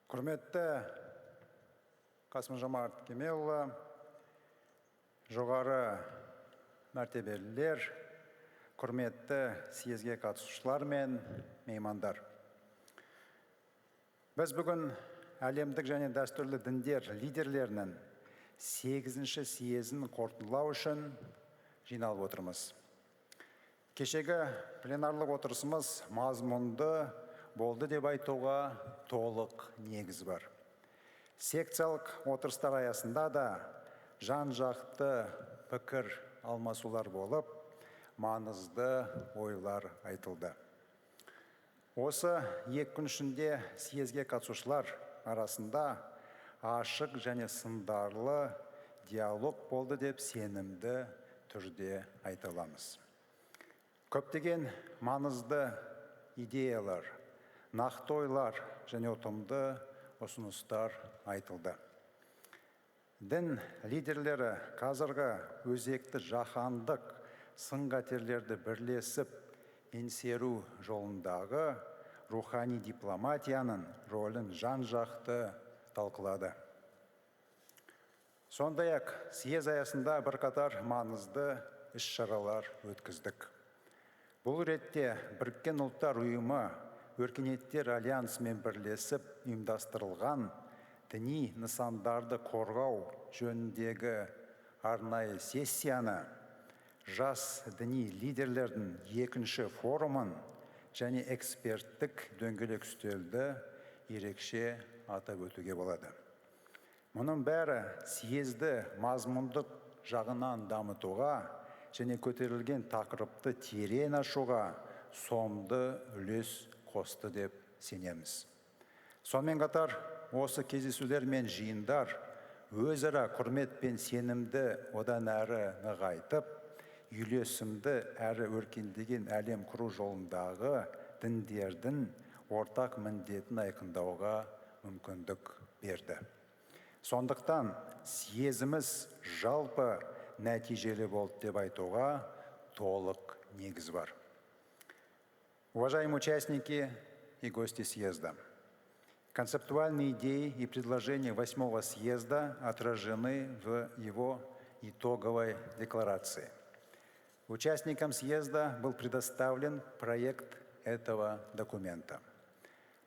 Құрметті Қасым-Жомарт Кемелұлы, жоғары мәртебелілер, құрметті съезге қатысушылар мен меймандар. Біз бүгін әлемдік және дәстүрлі діндер лидерлерінің 8-ші съезін қорытындылау үшін жиналып отырмыз. Кешегі пленарлық отырысымыз мазмұнды болды деп айтуға толық негіз бар. Секциялық отырыстар аясында да жан-жақты пікір алмасулар болып, маңызды ойлар айтылды. Осы 2 күн ішінде съезге қатысушылар арасында ашық және сындарлы диалог болды деп сенімді түрде айта аламыз. Көптеген маңызды идеялар, нақты ойлар және ұтымды ұсыныстар айтылды. Дін лидерлері қазіргі өзекті жаһандық сын-қатерлерді бірлесіп еңсеру жолындағы рухани дипломатияның рөлін жан-жақты талқылады. Сондай-ақ съез аясында бірқатар маңызды іс-шаралар өткіздік. Бұл ретте Біріккен ұлттар ұйымы өркениеттер альянсымен бірлесіп ұйымдастырылған діни нысандарды қорғау жөніндегі арнайы сессияны, жас діни лидерлердің 2-ші форумын және эксперттік дөңгелек үстелді ерекше атап өтуге болады. Мұның бәрі съезді мазмұндық жағынан дамытуға және көтерілген тақырыпты терең ашуға сомды үлес қосты деп сенеміз. Сонымен қатар осы кездесулер мен жиындар өзара құрмет пен сенімді одан әрі нығайтып, үйлесімді әрі өркендеген әлем құру жолындағы діндердің ортақ міндетін айқындауға мүмкіндік берді. Сондықтан съезіміз жалпы нәтижелі болды деп айтуға толық негіз бар. Уважаемые участники и гости съезда, концептуальные идеи и предложения VIII съезда отражены в его итоговой декларации. Участникам съезда был предоставлен проект этого документа.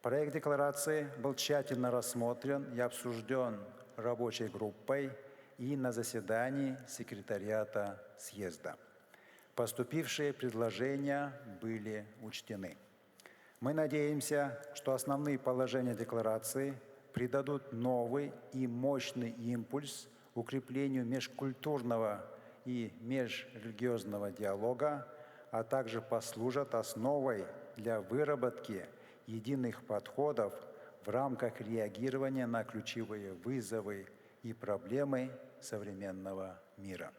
Проект декларации был тщательно рассмотрен и обсужден рабочей группой и на заседании секретариата съезда. Поступившие предложения были учтены. Мы надеемся, что основные положения декларации придадут новый и мощный импульс укреплению межкультурного и межрелигиозного диалога, а также послужат основой для выработки единых подходов в рамках реагирования на ключевые вызовы и проблемы современного мира.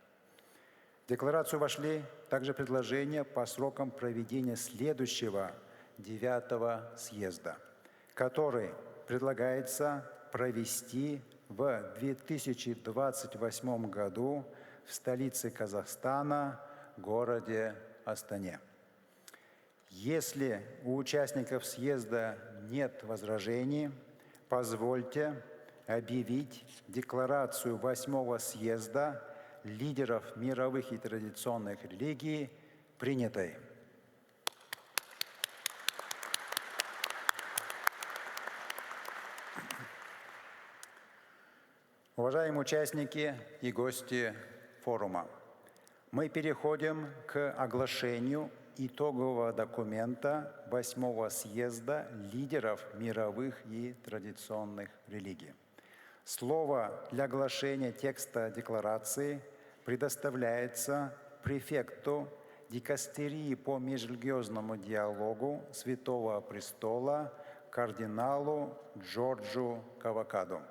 В декларацию вошли также предложения по срокам проведения следующего VIII Съезда, который предлагается провести в 2028 году в столице Казахстана, городе Астане. Если у участников съезда нет возражений, позвольте объявить декларацию VIII Съезда лидеров мировых и традиционных религий принятой. Уважаемые участники и гости форума, мы переходим к оглашению итогового документа VIII Съезда лидеров мировых и традиционных религий. Слово для оглашения текста декларации предоставляется префекту дикастерии по межрелигиозному диалогу Святого Престола кардиналу Джорджу Кавакаду.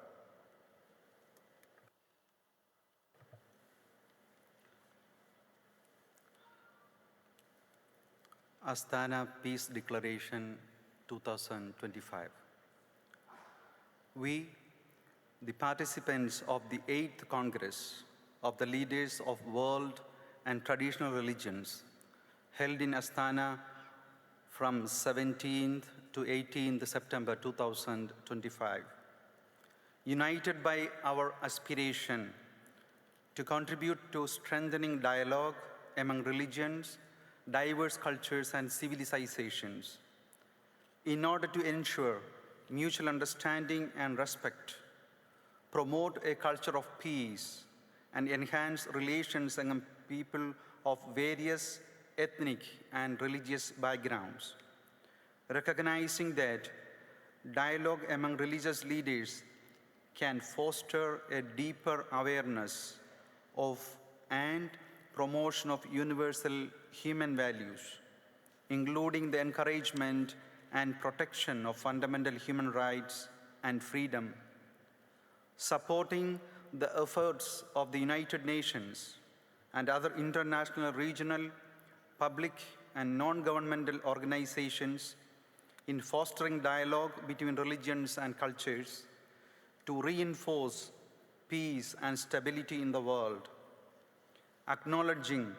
Astana Peace Declaration 2025. We, the participants of the 8th Congress of the Leaders of World and Traditional Religions, held in Astana from 17th to 18th September 2025, united by our aspiration to contribute to strengthening dialogue among religions, diverse cultures, and civilizations, in order to ensure mutual understanding and respect, promote a culture of peace, and enhance relations among people of various ethnic and religious backgrounds. Recognizing that dialogue among religious leaders can foster a deeper awareness of and promotion of universal human values, including the encouragement and protection of fundamental human rights and freedom, supporting the efforts of the United Nations and other international, regional, public, and non-governmental organizations in fostering dialogue between religions and cultures to reinforce peace and stability in the world, acknowledging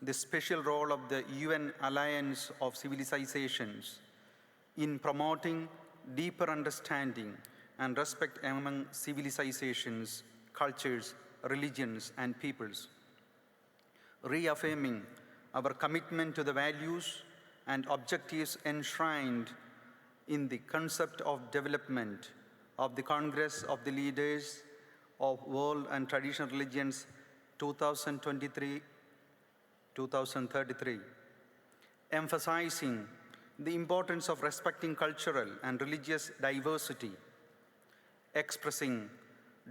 the special role of the UN Alliance of Civilizations in promoting deeper understanding and respect among civilizations, cultures, religions, and peoples, reaffirming our commitment to the values and objectives enshrined in the concept of development of the Congress of the Leaders of World and Traditional Religions 2023-2033, emphasizing the importance of respecting cultural and religious diversity, expressing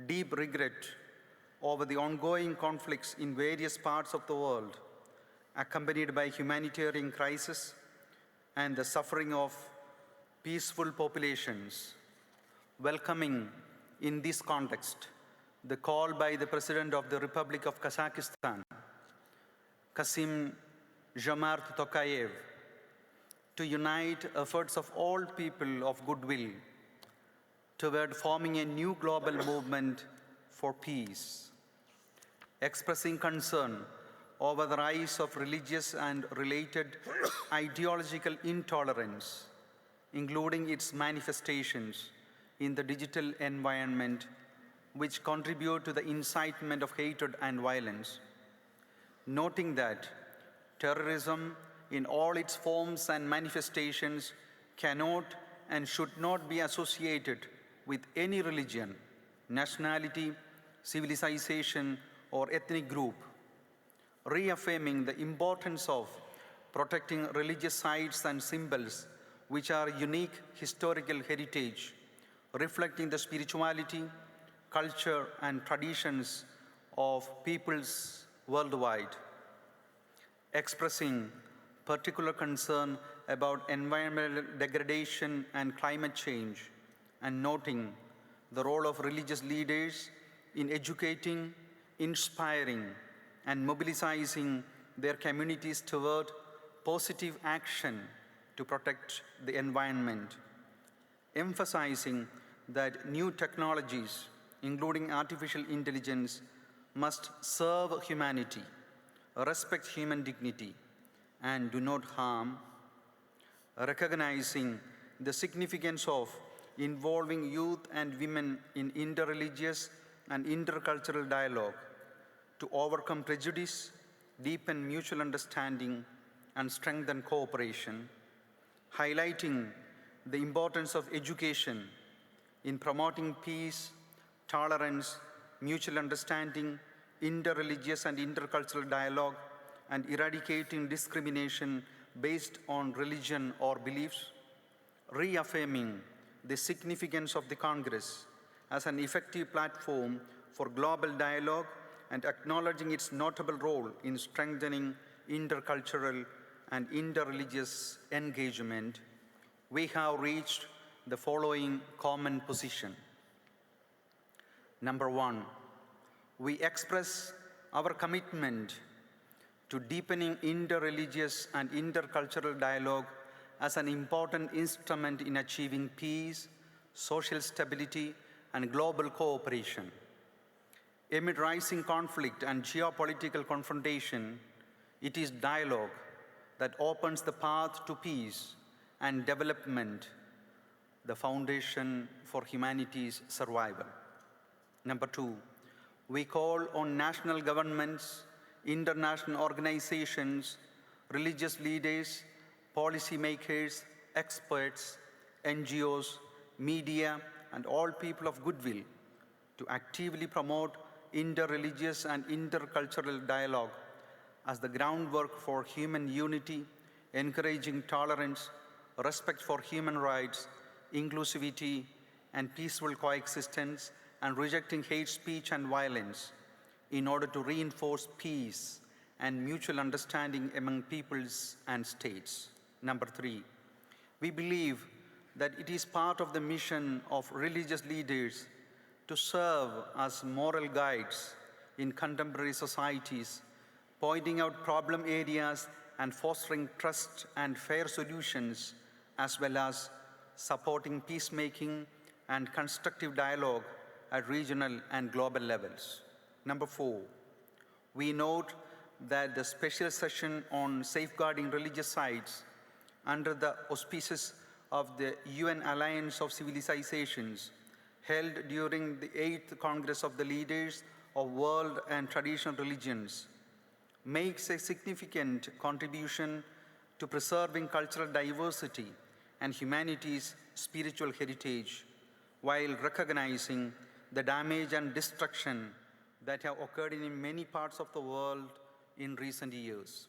deep regret over the ongoing conflicts in various parts of the world, accompanied by humanitarian crisis and the suffering of peaceful populations, welcoming in this context the call by the President of the Republic of Kazakhstan, Kassym-Jomart Tokayev, to unite efforts of all people of goodwill toward forming a new global movement for peace, expressing concern over the rise of religious and related ideological intolerance, including its manifestations in the digital environment, which contribute to the incitement of hatred and violence, noting that terrorism in all its forms and manifestations cannot and should not be associated with any religion, nationality, civilization, or ethnic group, reaffirming the importance of protecting religious sites and symbols which are unique historical heritage, reflecting the spirituality, culture, and traditions of peoples worldwide, expressing particular concern about environmental degradation and climate change, and noting the role of religious leaders in educating, inspiring, and mobilizing their communities toward positive action to protect the environment, emphasizing that new technologies, including artificial intelligence, must serve humanity, respect human dignity, and do not harm, recognizing the significance of involving youth and women in interreligious and intercultural dialogue to overcome prejudice, deepen mutual understanding, and strengthen cooperation, highlighting the importance of education in promoting peace, tolerance, mutual understanding, interreligious and intercultural dialogue, and eradicating discrimination based on religion or beliefs, reaffirming the significance of the Congress as an effective platform for global dialogue and acknowledging its notable role in strengthening intercultural and interreligious engagement, we have reached the following common position. Number one, we express our commitment to deepening interreligious and intercultural dialogue as an important instrument in achieving peace, social stability, and global cooperation. Amid rising conflict and geopolitical confrontation, it is dialogue that opens the path to peace and development, the foundation for humanity's survival. Number 2, we call on national governments, international organizations, religious leaders, policymakers, experts, NGOs, media, and all people of goodwill to actively promote inter-religious and intercultural dialogue as the groundwork for human unity, encouraging tolerance, respect for human rights, inclusivity, and peaceful coexistence, and rejecting hate speech and violence in order to reinforce peace and mutual understanding among peoples and states. Number 3, we believe that it is part of the mission of religious leaders to serve as moral guides in contemporary societies, pointing out problem areas and fostering trust and fair solutions, as well as supporting peacemaking and constructive dialogue at regional and global levels. Number 4, we note that the special session on safeguarding religious sites under the auspices of the UN Alliance of Civilizations held during the 8th Congress of the Leaders of World and Traditional Religions makes a significant contribution to preserving cultural diversity and humanity's spiritual heritage, while recognizing the damage and destruction that have occurred in many parts of the world in recent years.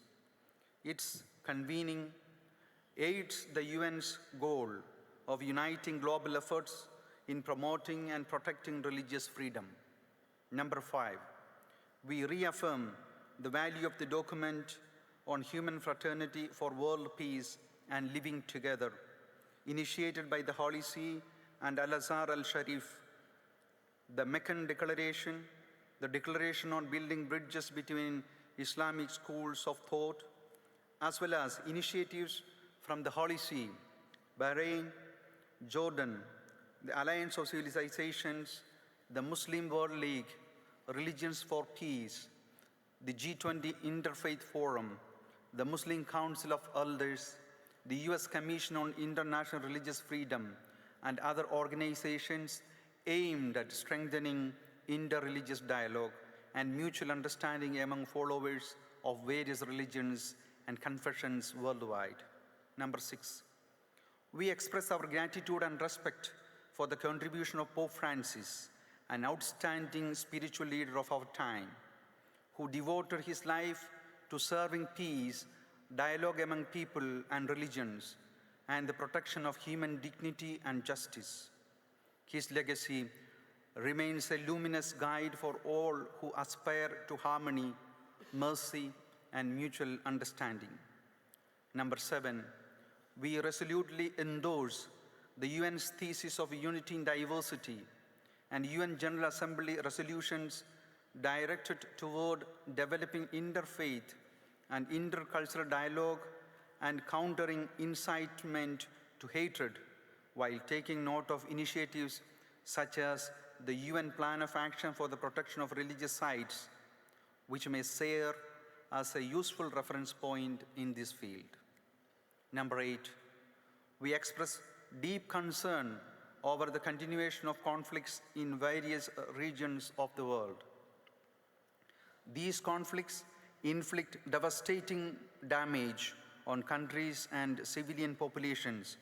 Its convening aids the UN's goal of uniting global efforts in promoting and protecting religious freedom. Number 5, we reaffirm the value of the document on human fraternity for world peace and living together, initiated by the Holy See and Al-Azhar al-Sharif, the Meccan Declaration, the Declaration on Building Bridges between Islamic Schools of Thought, as well as initiatives from the Holy See, Bahrain, Jordan, the Alliance of Civilizations, the Muslim World League, Religions for Peace, the G20 Interfaith Forum, the Muslim Council of Elders, the US Commission on International Religious Freedom, and other organizations aimed at strengthening inter-religious dialogue and mutual understanding among followers of various religions and confessions worldwide. Number 6, we express our gratitude and respect for the contribution of Pope Francis, an outstanding spiritual leader of our time, who devoted his life to serving peace, dialogue among people and religions, and the protection of human dignity and justice. His legacy remains a luminous guide for all who aspire to harmony, mercy, and mutual understanding. Number 7, we resolutely endorse the UN's thesis of unity in diversity and UN General Assembly resolutions directed toward developing interfaith and intercultural dialogue and countering incitement to hatred, while taking note of initiatives such as the UN Plan of Action for the Protection of Religious Sites, which may serve as a useful reference point in this field. Number 8, we express deep concern over the continuation of conflicts in various regions of the world. These conflicts inflict devastating damage on countries and civilian populations,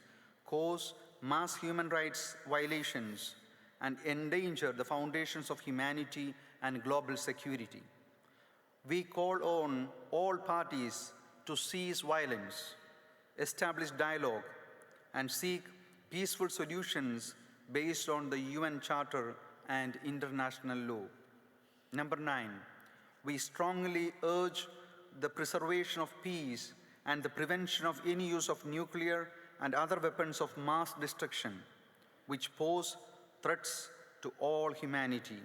cause mass human rights violations, and endanger the foundations of humanity and global security. We call on all parties to cease violence, establish dialogue, and seek peaceful solutions based on the UN Charter and international law. Number 9, we strongly urge the preservation of peace and the prevention of any use of nuclear and other weapons of mass destruction, which pose threats to all humanity.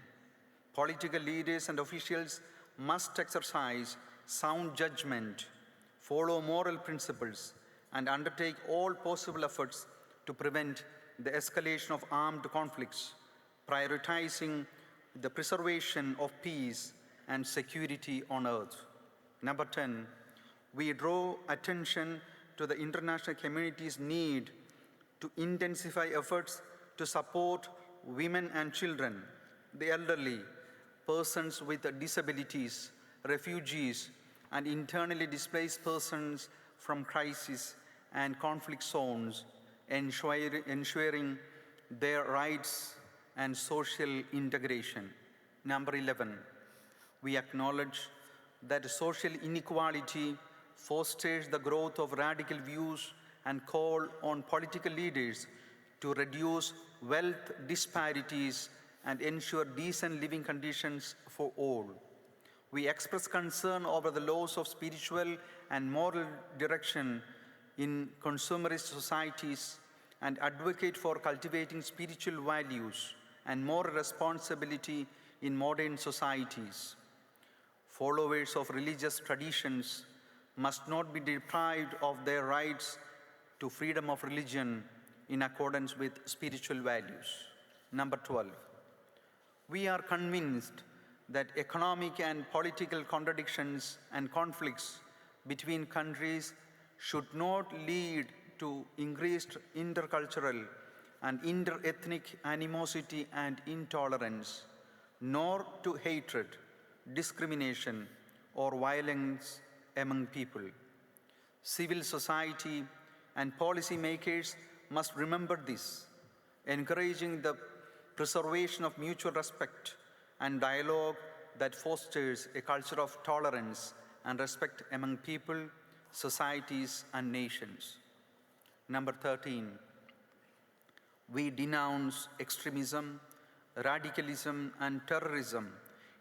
Political leaders and officials must exercise sound judgment, follow moral principles, and undertake all possible efforts to prevent the escalation of armed conflicts, prioritizing the preservation of peace and security on earth. Number 10, we draw attention to the international community's need to intensify efforts to support women and children, the elderly, persons with disabilities, refugees, and internally displaced persons from crisis and conflict zones, ensuring their rights and social integration. Number 11, we acknowledge that social inequality fosters the growth of radical views and call on political leaders to reduce wealth disparities and ensure decent living conditions for all. We express concern over the loss of spiritual and moral direction in consumerist societies and advocate for cultivating spiritual values and moral responsibility in modern societies. Followers of religious traditions must not be deprived of their rights to freedom of religion in accordance with spiritual values. Number 12, we are convinced that economic and political contradictions and conflicts between countries should not lead to increased intercultural and inter-ethnic animosity and intolerance, nor to hatred, discrimination, or violence among people. Civil society and policymakers must remember this, encouraging the preservation of mutual respect and dialogue that fosters a culture of tolerance and respect among people, societies, and nations. Number 13, we denounce extremism, radicalism, and terrorism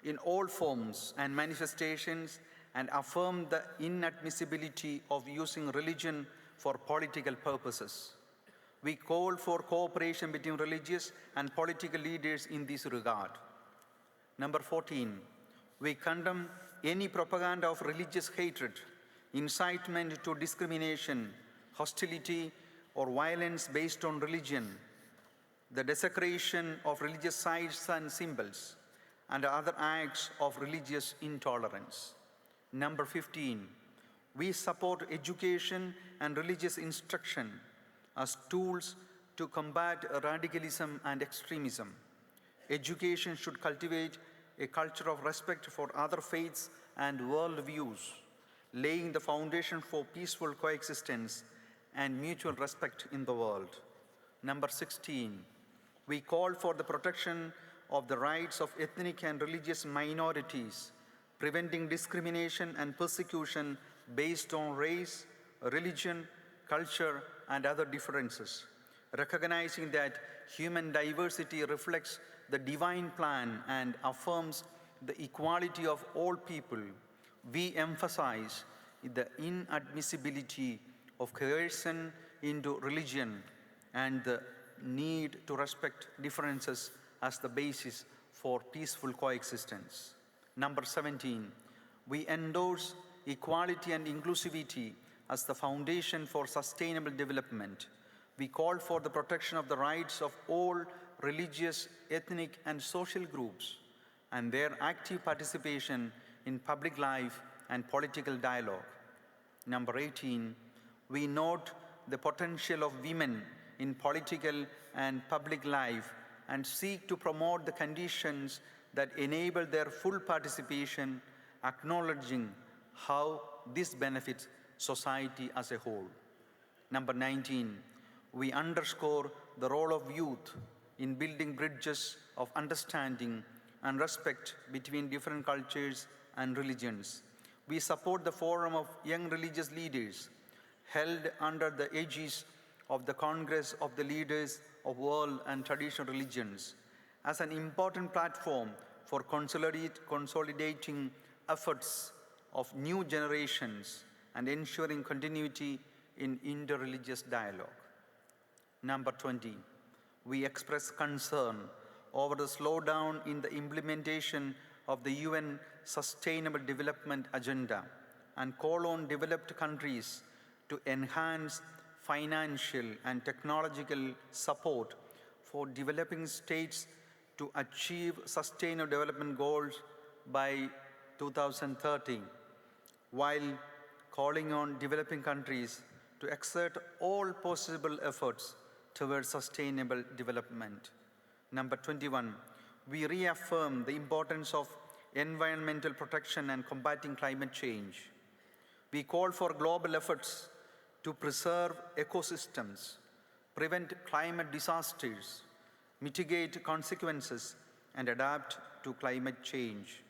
in all forms and manifestations and affirm the inadmissibility of using religion for political purposes. We call for cooperation between religious and political leaders in this regard. Number 14, we condemn any propaganda of religious hatred, incitement to discrimination, hostility, or violence based on religion, the desecration of religious sites and symbols, and other acts of religious intolerance. Number 15, we support education and religious instruction as tools to combat radicalism and extremism. Education should cultivate a culture of respect for other faiths and worldviews, laying the foundation for peaceful coexistence and mutual respect in the world. Number 16, we call for the protection of the rights of ethnic and religious minorities, preventing discrimination and persecution based on race, religion, culture, and other differences. Recognizing that human diversity reflects the divine plan and affirms the equality of all people, we emphasize the inadmissibility of coercion into religion and the need to respect differences as the basis for peaceful coexistence. Number 17, we endorse equality and inclusivity as the foundation for sustainable development. We call for the protection of the rights of all religious, ethnic, and social groups and their active participation in public life and political dialogue. Number 18, we note the potential of women in political and public life and seek to promote the conditions that enable their full participation, acknowledging how this benefits society as a whole. Number 19, we underscore the role of youth in building bridges of understanding and respect between different cultures and religions. We support the Forum of Young Religious Leaders held under the aegis of the Congress of the Leaders of World and Traditional Religions as an important platform for consolidating efforts of new generations and ensuring continuity in interreligious dialogue. Number 20, we express concern over the slowdown in the implementation of the UN Sustainable Development Agenda and call on developed countries to enhance financial and technological support for developing states to achieve sustainable development goals by 2030, while calling on developing countries to exert all possible efforts towards sustainable development. Number 21, we reaffirm the importance of environmental protection and combating climate change. We call for global efforts to preserve ecosystems, prevent climate disasters, mitigate consequences, and adapt to climate change.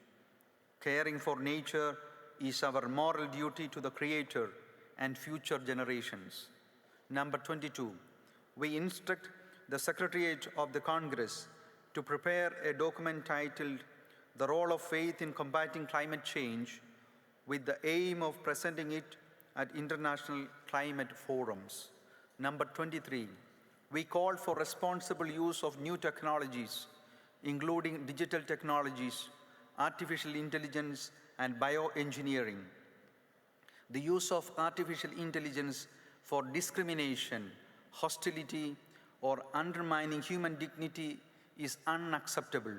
Caring for nature is our moral duty to the Creator and future generations. Number 22, we instruct the Secretariat of the Congress to prepare a document titled The Role of Faith in Combating Climate Change, with the aim of presenting it at international climate forums. Number 23, we call for responsible use of new technologies, including digital technologies, artificial intelligence, and bioengineering. The use of artificial intelligence for discrimination, hostility, or undermining human dignity is unacceptable.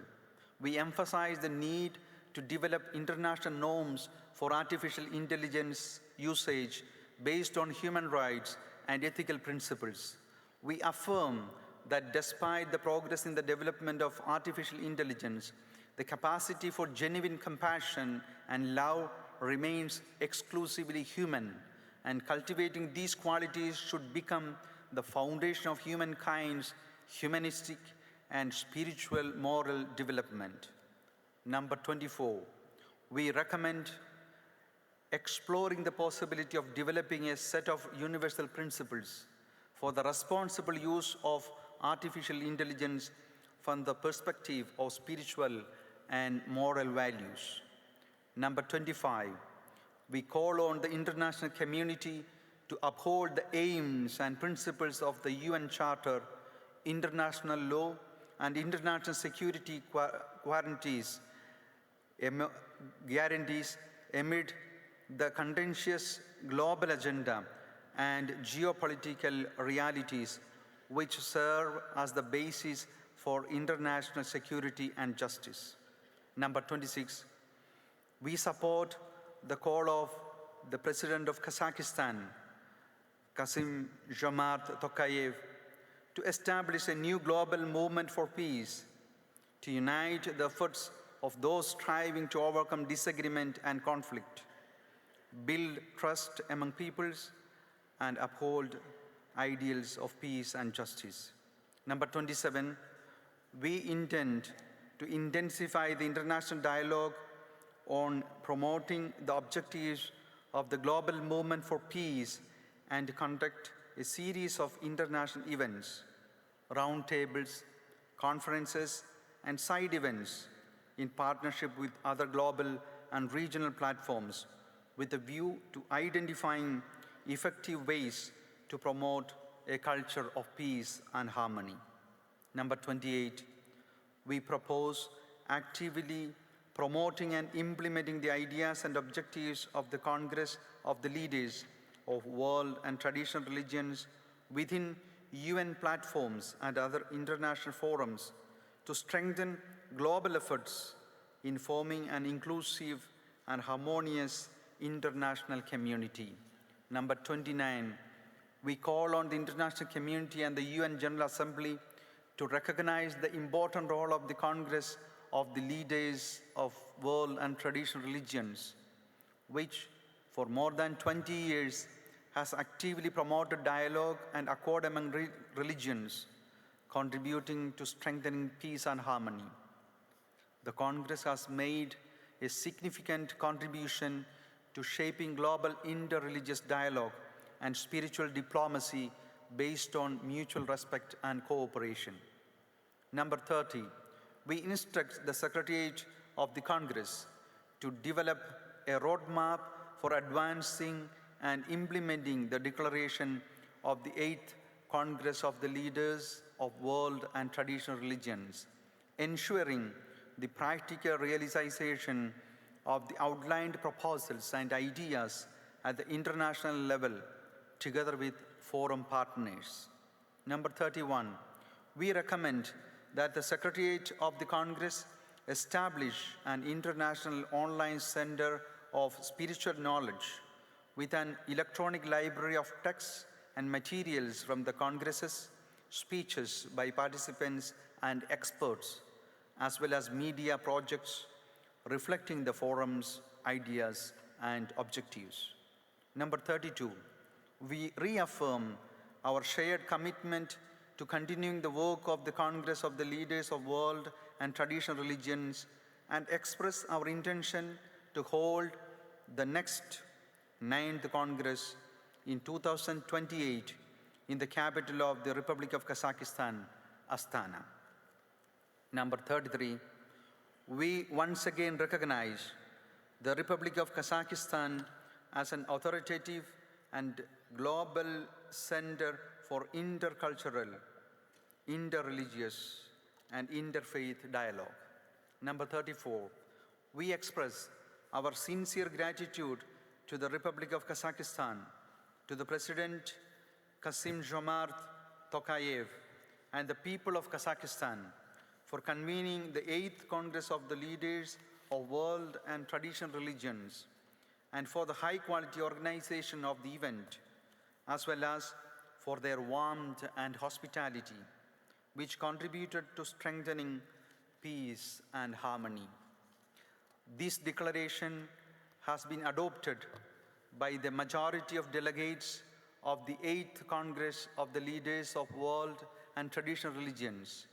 We emphasize the need to develop international norms for artificial intelligence usage based on human rights and ethical principles. We affirm that despite the progress in the development of artificial intelligence, the capacity for genuine compassion and love remains exclusively human, and cultivating these qualities should become the foundation of humankind's humanistic and spiritual moral development. Number 24, we recommend exploring the possibility of developing a set of universal principles for the responsible use of artificial intelligence from the perspective of spiritual and moral values. Number 25, we call on the international community to uphold the aims and principles of the UN Charter, international law, and international security guarantees amid the contentious global agenda and geopolitical realities which serve as the basis for international security and justice. Number 26, we support the call of the President of Kazakhstan, Kassym-Jomart Tokayev, to establish a new global movement for peace, to unite the efforts of those striving to overcome disagreement and conflict, build trust among peoples, and uphold ideals of peace and justice. Number 27, we intend to intensify the international dialogue on promoting the objectives of the global movement for peace and conduct a series of international events, roundtables, conferences, and side events in partnership with other global and regional platforms with a view to identifying effective ways to promote a culture of peace and harmony. Number 28, we propose actively promoting and implementing the ideas and objectives of the Congress of the Leaders of World and Traditional Religions within UN platforms and other international forums to strengthen global efforts in forming an inclusive and harmonious international community. Number 29, we call on the international community and the UN General Assembly to recognize the important role of the Congress of the Leaders of World and Traditional Religions, which for more than 20 years has actively promoted dialogue and accord among religions, contributing to strengthening peace and harmony. The Congress has made a significant contribution to shaping global interreligious dialogue and spiritual diplomacy based on mutual respect and cooperation. Number 30, we instruct the Secretariat of the Congress to develop a roadmap for advancing and implementing the declaration of the 8th Congress of the Leaders of World and Traditional Religions, ensuring the practical realization of the outlined proposals and ideas at the international level, together with forum partners. Number 31, we recommend that the Secretariat of the Congress establish an international online center of spiritual knowledge with an electronic library of texts and materials from the Congresses, speeches by participants and experts, as well as media projects reflecting the forum's ideas and objectives. Number 32, we reaffirm our shared commitment to continuing the work of the Congress of the Leaders of World and Traditional Religions and express our intention to hold the next 9th Congress in 2028 in the capital of the Republic of Kazakhstan, Astana. Number 33, we once again recognize the Republic of Kazakhstan as an authoritative and global center for intercultural, interreligious, and interfaith dialogue. Number 34, we express our sincere gratitude to the Republic of Kazakhstan, to the President Kassym-Jomart Tokayev, and the people of Kazakhstan for convening the 8th Congress of the Leaders of World and Traditional Religions, and for the high-quality organization of the event, as well as for their warmth and hospitality, which contributed to strengthening peace and harmony. This declaration has been adopted by the majority of delegates of the 8th Congress of the Leaders of World and Traditional Religions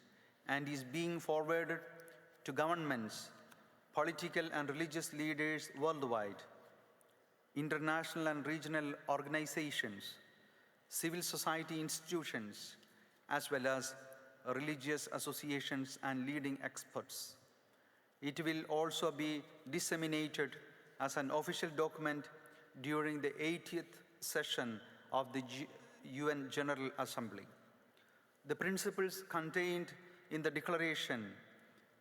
and is being forwarded to governments, political and religious leaders worldwide, international and regional organizations, civil society institutions, as well as religious associations and leading experts. It will also be disseminated as an official document during the 80th session of the UN General Assembly. The principles contained in the declaration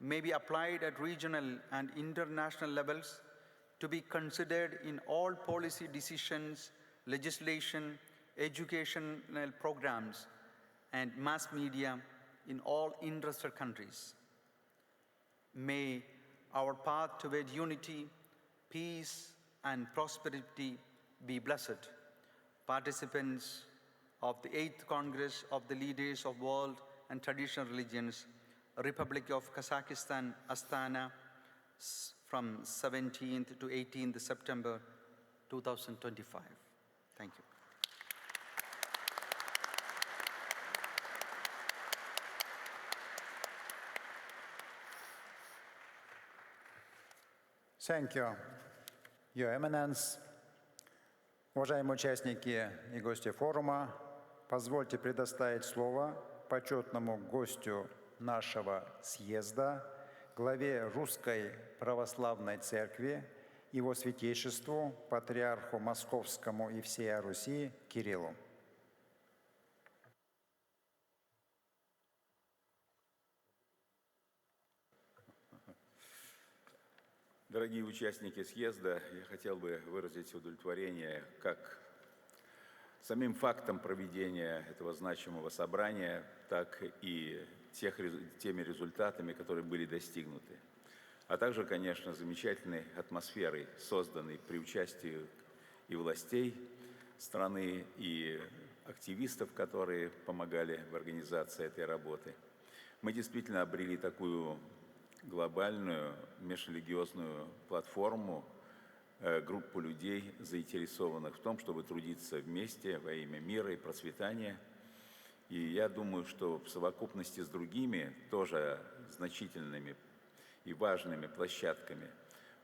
may be applied at regional and international levels to be considered in all policy decisions, legislation, educational programs, and mass media in all interested countries. May our path toward unity, peace, and prosperity be blessed. Participants of the 8th Congress of the Leaders of World and Traditional Religions, Republic of Kazakhstan, Astana, from 17th to 18th September 2025. Thank you. Thank you, Your Eminence. Уважаемые участники и гости форума, позвольте предоставить слово почетному гостю нашего съезда, главе Русской Православной Церкви, Его Святейшеству, Патриарху Московскому и всея Руси Кириллу. Дорогие участники съезда, я хотел бы выразить удовлетворение как самим фактом проведения этого значимого собрания, так и теми результатами, которые были достигнуты. А также, конечно, замечательной атмосферой, созданной при участии и властей страны, и активистов, которые помогали в организации этой работы. Мы действительно обрели такую глобальную межрелигиозную платформу, группу людей, заинтересованных в том, чтобы трудиться вместе во имя мира и процветания. И я думаю, что в совокупности с другими, тоже значительными и важными площадками,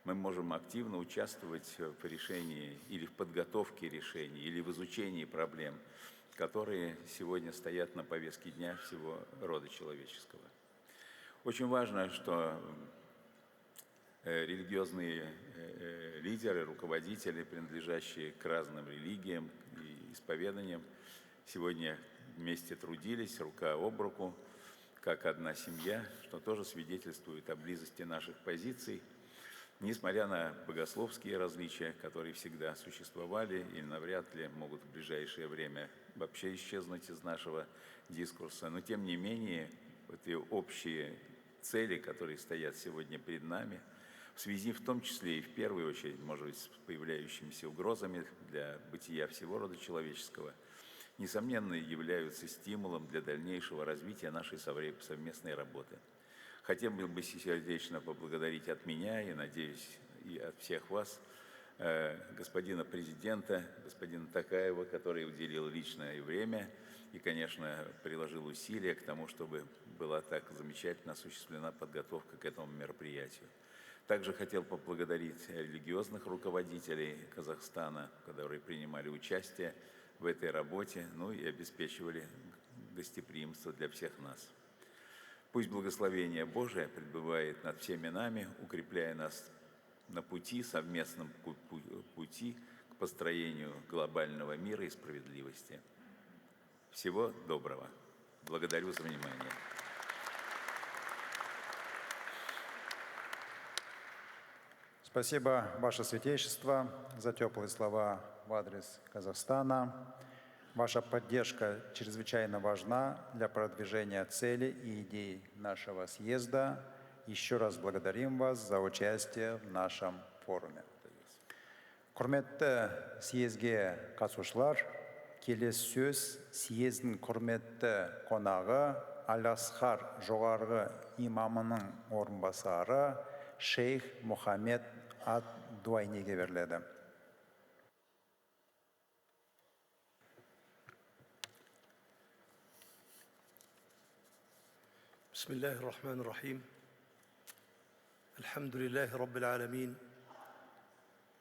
мы можем активно участвовать в решении или в подготовке решений, или в изучении проблем, которые сегодня стоят на повестке дня всего рода человеческого. Очень важно, что религиозные лидеры, руководители, принадлежащие к разным религиям и исповеданиям, сегодня вместе трудились рука об руку, как одна семья, что тоже свидетельствует о близости наших позиций, несмотря на богословские различия, которые всегда существовали и навряд ли могут в ближайшее время вообще исчезнуть из нашего дискурса. Но тем не менее, эти общие цели, которые стоят сегодня перед нами, в связи в том числе и в первую очередь, может быть, с появляющимися угрозами для бытия всего рода человеческого, несомненно, являются стимулом для дальнейшего развития нашей совместной работы. Хотел бы сердечно поблагодарить от меня и, надеюсь, и от всех вас, господина президента, господина Токаева, который уделил личное время и, конечно, приложил усилия к тому, чтобы была так замечательно осуществлена подготовка к этому мероприятию. Также хотел поблагодарить религиозных руководителей Казахстана, которые принимали участие в этой работе, ну и обеспечивали гостеприимство для всех нас. Пусть благословение Божие пребывает над всеми нами, укрепляя нас на пути, совместном пути к построению глобального мира и справедливости. Всего доброго. Благодарю за внимание. Спасибо, Ваше Святейшество, за теплые слова в адрес Казахстана. Ваша поддержка чрезвычайно важна для продвижения целей и идей нашего съезда. Еще раз благодарим вас за участие в нашем форуме. Құрметті съезге қатысушылар, келесі сөз съездің құрметті қонағы Аль-Асхар жоғарғы имамының орынбасары шейх Мұхаммед ад-Дуайниге беріледі. بسم الله الرحمن الرحيم الحمد لله رب العالمين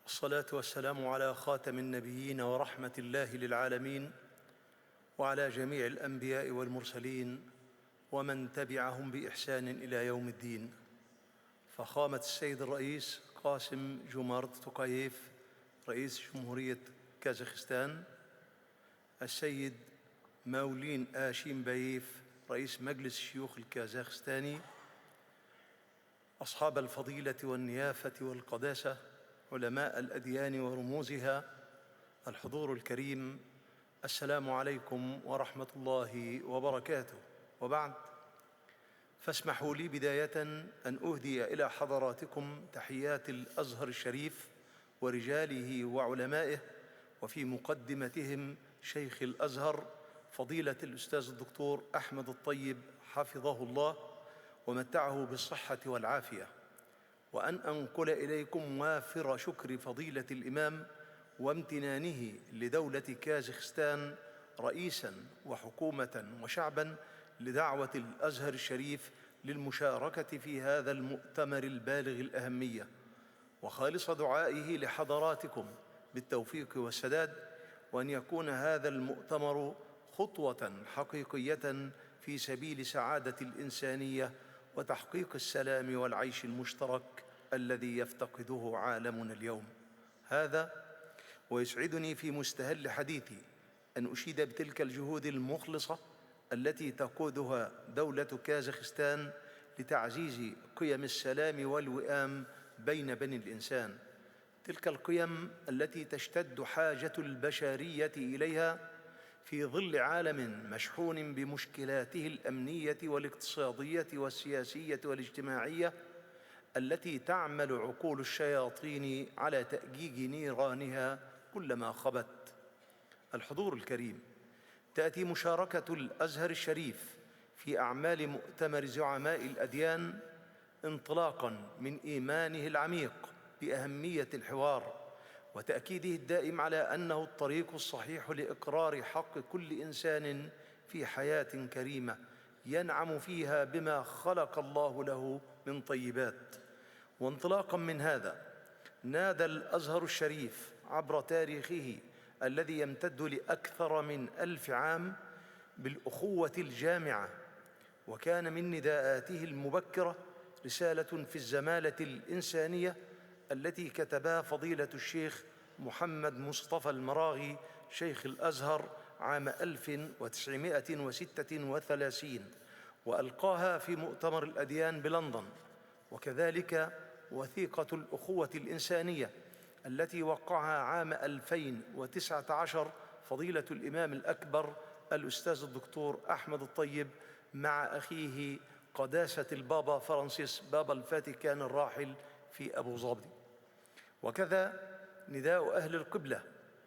والصلاة والسلام على خاتم النبيين ورحمة الله للعالمين وعلى جميع الأنبياء والمرسلين ومن تبعهم بإحسان إلى يوم الدين. فخامة السيد الرئيس قاسم جومارت توقايف رئيس جمهورية كازاخستان، السيد مولين آشيم بايف رئيس مجلس الشيوخ الكازاخستاني، أصحاب الفضيلة والنيافة والقداسة، علماء الأديان ورموزها، الحضور الكريم، السلام عليكم ورحمة الله وبركاته. وبعد، فاسمحوا لي بداية أن أهدي إلى حضراتكم تحيات الأزهر الشريف ورجاله وعلمائه، وفي مقدمتهم شيخ الأزهر فضيلة الأستاذ الدكتور أحمد الطيب حفظه الله ومتعه بالصحة والعافية، وأن أنقل إليكم وافر شكر فضيلة الإمام وامتنانه لدولة كازاخستان رئيساً وحكومة وشعباً لدعوة الأزهر الشريف للمشاركة في هذا المؤتمر البالغ الأهمية، وخالص دعائه لحضراتكم بالتوفيق والسداد، وأن يكون هذا المؤتمر خطوة حقيقية في سبيل سعادة الإنسانية وتحقيق السلام والعيش المشترك الذي يفتقده عالمنا اليوم. هذا ويسعدني في مستهل حديثي أن أشيد بتلك الجهود المخلصة التي تقودها دولة كازاخستان لتعزيز قيم السلام والوئام بين بني الإنسان، تلك القيم التي تشتد حاجة البشرية إليها في ظل عالم مشحون بمشكلاته الأمنية والاقتصادية والسياسية والاجتماعية التي تعمل عقول الشياطين على تأجيج نيرانها كلما خبت. الحضور الكريم، تأتي مشاركة الأزهر الشريف في أعمال مؤتمر زعماء الأديان انطلاقاً من إيمانه العميق بأهمية الحوار وتأكيده الدائم على أنه الطريق الصحيح لإقرار حق كل إنسان في حياة كريمة ينعم فيها بما خلق الله له من طيبات. وانطلاقاً من هذا، نادى الأزهر الشريف عبر تاريخه الذي يمتد لأكثر من 1000 عام بالأخوة الجامعة، وكان من نداءاته المبكرة رسالة في الزمالة الإنسانية التي كتبها فضيلة الشيخ محمد مصطفى المراغي شيخ الأزهر عام 1936 وألقاها في مؤتمر الأديان بلندن، وكذلك وثيقة الأخوة الإنسانية التي وقعها عام 2019 فضيلة الإمام الأكبر الأستاذ الدكتور أحمد الطيب مع أخيه قداسة البابا فرانسيس بابا الفاتيكان الراحل في أبو ظبي. وكذا نداء أهل القبلة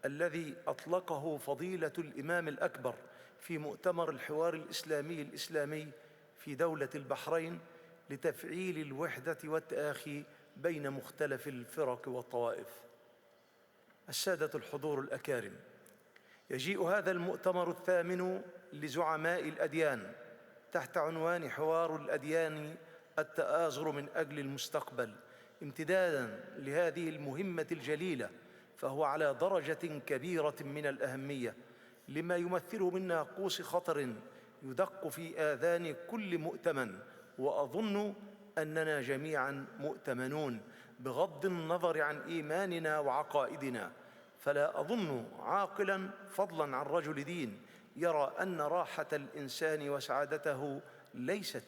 الذي أطلقه فضيلة الإمام الأكبر في مؤتمر الحوار الإسلامي في دولة البحرين لتفعيل الوحدة والتآخي بين مختلف الفرق والطوائف. السادة الحضور الأكارم، يجيء هذا المؤتمر الثامن لزعماء الأديان تحت عنوان حوار الأديان التآزر من أجل المستقبل امتداداً لهذه المهمة الجليلة، فهو على درجة كبيرة من الأهمية لما يمثله من ناقوس خطر يدق في آذان كل مؤتمن، وأظن أننا جميعاً مؤتمنون بغض النظر عن إيماننا وعقائدنا. فلا أظن عاقلاً فضلاً عن رجل دين يرى أن راحة الإنسان وسعادته ليست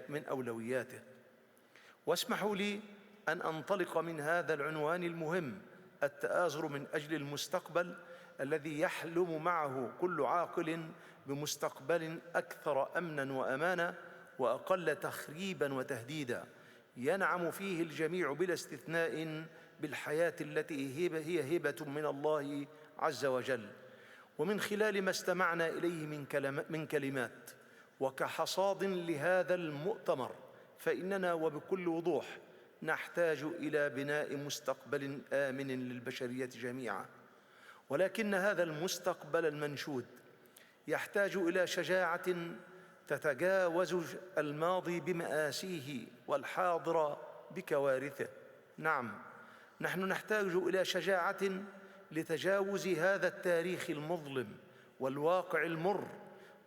من أولوياته. واسمحوا لي أن أنطلق من هذا العنوان المهم، التآزر من أجل المستقبل، الذي يحلم معه كل عاقل بمستقبل أكثر أمناً وأمانة وأقل تخريباً وتهديداً، ينعم فيه الجميع بلا استثناء بالحياة التي هي هبة من الله عز وجل. ومن خلال ما استمعنا إليه من كلمات وكحصاد لهذا المؤتمر، فإننا وبكل وضوح نحتاج إلى بناء مستقبل آمن للبشرية جميعا. ولكن هذا المستقبل المنشود يحتاج إلى شجاعة تتجاوز الماضي بمآسيه والحاضر بكوارثه. نعم، نحن نحتاج إلى شجاعة لتجاوز هذا التاريخ المظلم والواقع المر،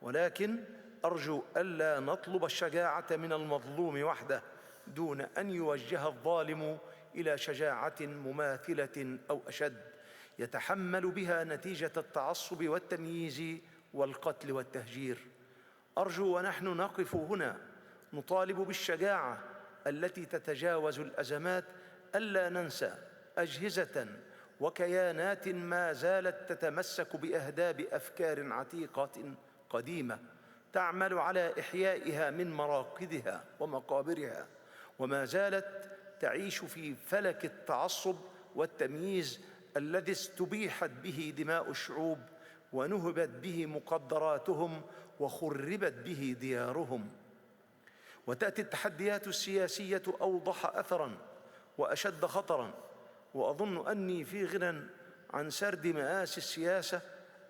ولكن أرجو ألا نطلب الشجاعة من المظلوم وحده دون أن يوجه الظالم إلى شجاعة مماثلة أو أشد يتحمل بها نتيجة التعصب والتمييز والقتل والتهجير. أرجو ونحن نقف هنا نطالب بالشجاعة التي تتجاوز الأزمات ألا ننسى أجهزة وكيانات ما زالت تتمسك بأهداب أفكار عتيقة قديمة تعمل على إحيائها من مراقدها ومقابرها، وما زالت تعيش في فلك التعصب والتمييز الذي استبيحت به دماء الشعوب ونهبت به مقدراتهم وخربت به ديارهم. وتأتي التحديات السياسية أوضح أثراً وأشد خطراً، وأظن أني في غنى عن سرد مآسي السياسة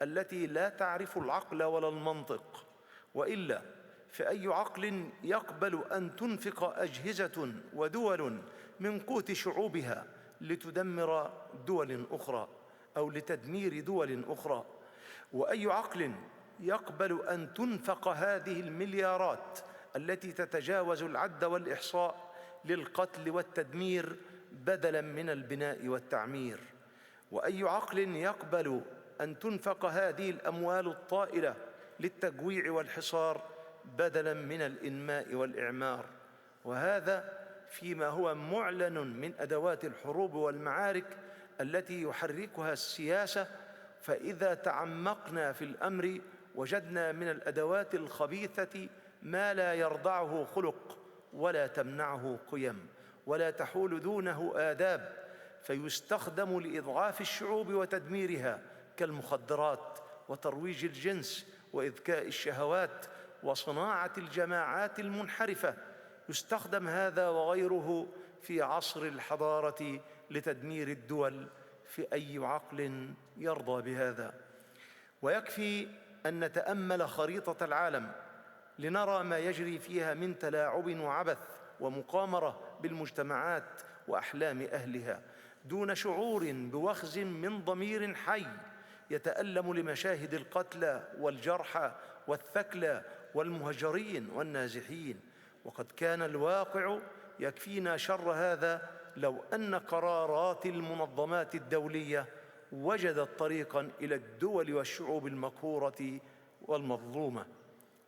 التي لا تعرف العقل ولا المنطق، وإلا فأي عقل يقبل أن تنفق أجهزة ودول من قوت شعوبها لتدمر دول أخرى أو لتدمير دول أخرى؟ وأي عقل يقبل أن تنفق هذه المليارات التي تتجاوز العد والإحصاء للقتل والتدمير بدلاً من البناء والتعمير؟ وأي عقل يقبل أن تنفق هذه الأموال الطائلة للتجويع والحصار بدلاً من الإنماء والإعمار؟ وهذا فيما هو معلن من أدوات الحروب والمعارك التي يحركها السياسة. فإذا تعمقنا في الأمر وجدنا من الأدوات الخبيثة ما لا يرضعه خلق ولا تمنعه قيم ولا تحول دونه آداب، فيستخدم لإضعاف الشعوب وتدميرها كالمخدرات وترويج الجنس وإذكاء الشهوات وصناعة الجماعات المنحرفة. يستخدم هذا وغيره في عصر الحضارة لتدمير الدول. في أي عقل يرضى بهذا؟ ويكفي أن نتأمل خريطة العالم لنرى ما يجري فيها من تلاعب وعبث ومقامرة بالمجتمعات وأحلام أهلها دون شعور بوخز من ضمير حي يتألم لمشاهد القتلى والجرحى والثكلى والمهجرين والنازحين. وقد كان الواقع يكفينا شر هذا لو أن قرارات المنظمات الدولية وجدت طريقاً إلى الدول والشعوب المقهورة والمظلومة.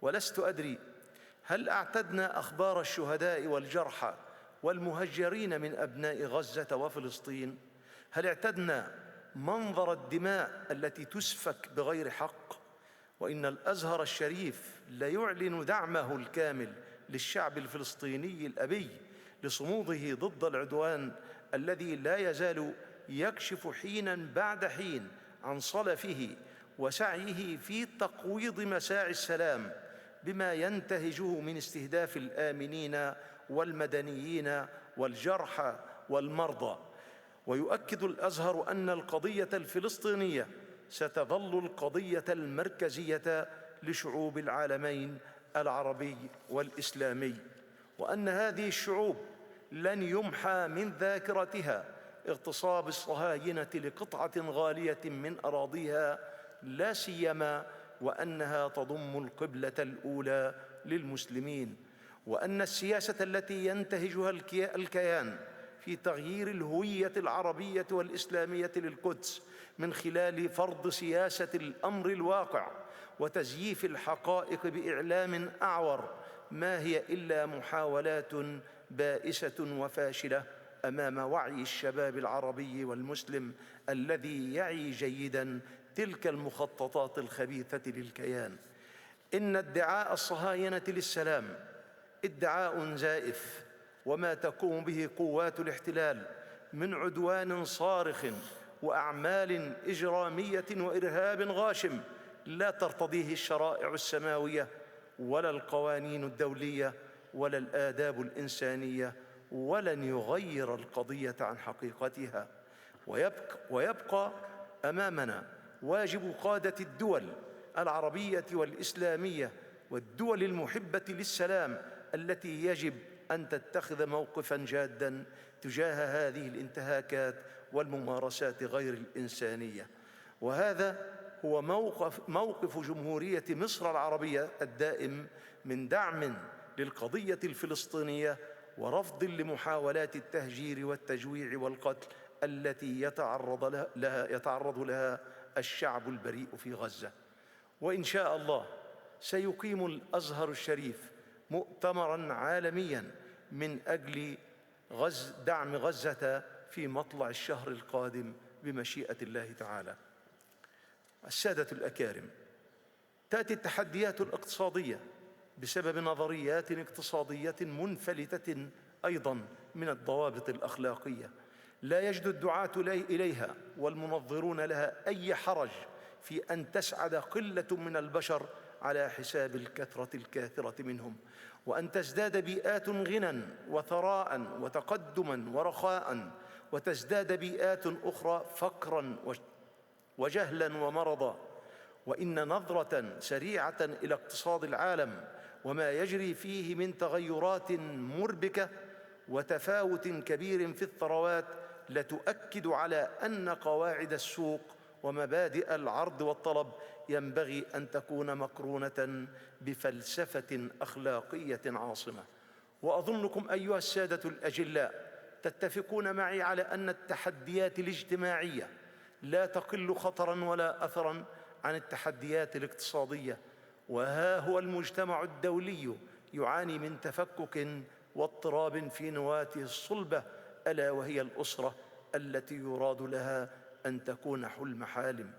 ولست أدري هل أعتدنا أخبار الشهداء والجرحى والمهجرين من أبناء غزة وفلسطين؟ هل اعتدنا منظر الدماء التي تسفك بغير حق؟ وإن الأزهر الشريف ليعلن دعمه الكامل للشعب الفلسطيني الأبي لصموده ضد العدوان الذي لا يزال يكشف حيناً بعد حين عن صلفه وسعيه في تقويض مساعي السلام بما ينتهجه من استهداف الآمنين والمدنيين والجرحى والمرضى. ويؤكد الأزهر أن القضية الفلسطينية ستظل القضية المركزية لشعوب العالمين العربي والإسلامي، وأن هذه الشعوب لن يمحى من ذاكرتها اغتصاب الصهاينة لقطعة غالية من أراضيها، لا سيما وأنها تضم القبلة الأولى للمسلمين، وأن السياسة التي ينتهجها الكيان في تغيير الهوية العربية والإسلامية للقدس من خلال فرض سياسة الأمر الواقع وتزييف الحقائق بإعلام أعور ما هي إلا محاولات بائسة وفاشلة أمام وعي الشباب العربي والمسلم الذي يعي جيداً تلك المخططات الخبيثة للكيان. إن ادعاء الصهاينة للسلام ادعاء زائف، وما تقوم به قوات الاحتلال من عدوان صارخ وأعمال إجرامية وإرهاب غاشم لا ترتضيه الشرائع السماوية ولا القوانين الدولية ولا الآداب الإنسانية، ولن يغير القضية عن حقيقتها. ويبقى أمامنا واجب قادة الدول العربية والإسلامية والدول المحبة للسلام التي يجب أن تتخذ موقفاً جاداً تجاه هذه الانتهاكات والممارسات غير الإنسانية. وهذا هو موقف جمهورية مصر العربية الدائم من دعم للقضية الفلسطينية ورفض لمحاولات التهجير والتجويع والقتل التي يتعرض لها الشعب البريء في غزة. وإن شاء الله سيقيم الأزهر الشريف مؤتمراً عالمياً من أجل دعم غزة في مطلع الشهر القادم بمشيئة الله تعالى. السادة الأكارم، تأتي التحديات الاقتصادية بسبب نظريات اقتصادية منفلتة أيضاً من الضوابط الأخلاقية لا يجد الدعاة إليها والمنظرون لها أي حرج في أن تسعد قلة من البشر على حساب الكثرة الكاثرة منهم، وأن تزداد بيئات غنى وثراء وتقدما ورخاء، وتزداد بيئات أخرى فقرا وجهلا ومرضا. وإن نظرة سريعة إلى اقتصاد العالم وما يجري فيه من تغيرات مربكة وتفاوت كبير في الثروات لتؤكد على أن قواعد السوق ومبادئ العرض والطلب ينبغي أن تكون مقرونة بفلسفة أخلاقية عاصمة. وأظنكم أيها السادة الأجلاء تتفقون معي على أن التحديات الاجتماعية لا تقل خطراً ولا أثراً عن التحديات الاقتصادية. وها هو المجتمع الدولي يعاني من تفكك واضطراب في نواته الصلبة، ألا وهي الأسرة التي يراد لها أن تكون حلم حالم.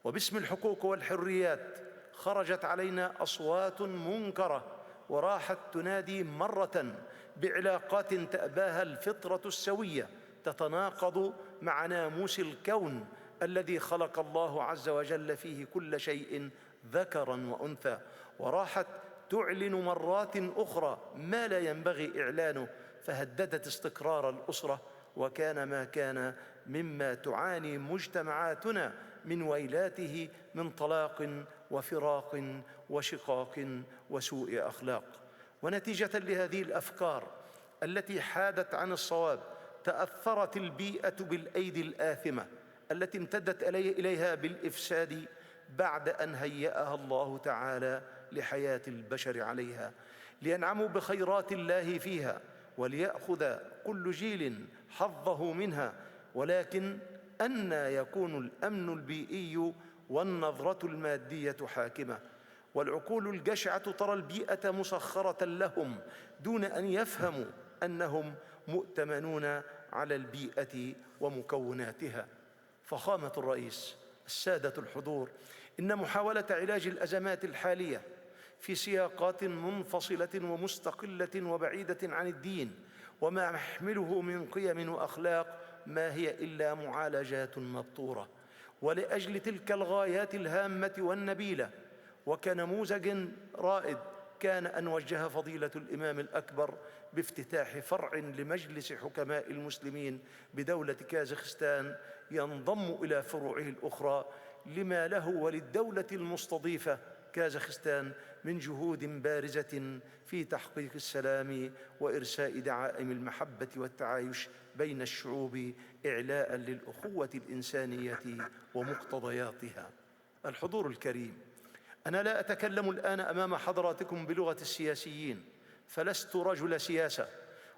وباسم الحقوق والحريات خرجت علينا أصوات منكرة وراحت تنادي مرة بعلاقات تأباها الفطرة السوية تتناقض مع ناموس الكون الذي خلق الله عز وجل فيه كل شيء ذكراً وأنثى، وراحت تعلن مرات أخرى ما لا ينبغي إعلانه، فهددت استقرار الأسرة، وكان ما كان مما تعاني مجتمعاتنا من ويلاته من طلاق وفراق وشقاق وسوء أخلاق. ونتيجة لهذه الأفكار التي حادت عن الصواب تأثرت البيئة بالأيدي الآثمة التي امتدت إليها بالإفساد بعد أن هيأها الله تعالى لحياة البشر عليها لينعموا بخيرات الله فيها وليأخذ كل جيل حظه منها. ولكن أنى يكون الأمن البيئي والنظرة المادية حاكمة، والعقول الجشعة ترى البيئة مسخرة لهم دون أن يفهموا أنهم مؤتمنون على البيئة ومكوناتها. فخامة الرئيس، السادة الحضور، إن محاولة علاج الأزمات الحالية في سياقات منفصلة ومستقلة وبعيدة عن الدين وما يحمله من قيم وأخلاق ما هي إلا معالجات مبتورة. ولأجل تلك الغايات الهامة والنبيلة وكنموذج رائد كان أن وجه فضيلة الإمام الأكبر بافتتاح فرع لمجلس حكماء المسلمين بدولة كازاخستان ينضم إلى فروعه الأخرى، لما له وللدولة المستضيفة كازاخستان من جهود بارزة في تحقيق السلام وإرساء دعائم المحبة والتعايش بين الشعوب، إعلاء للأخوة الإنسانية ومقتضياتها. الحضور الكريم، أنا لا أتكلم الآن أمام حضراتكم بلغة السياسيين، فلست رجل سياسة،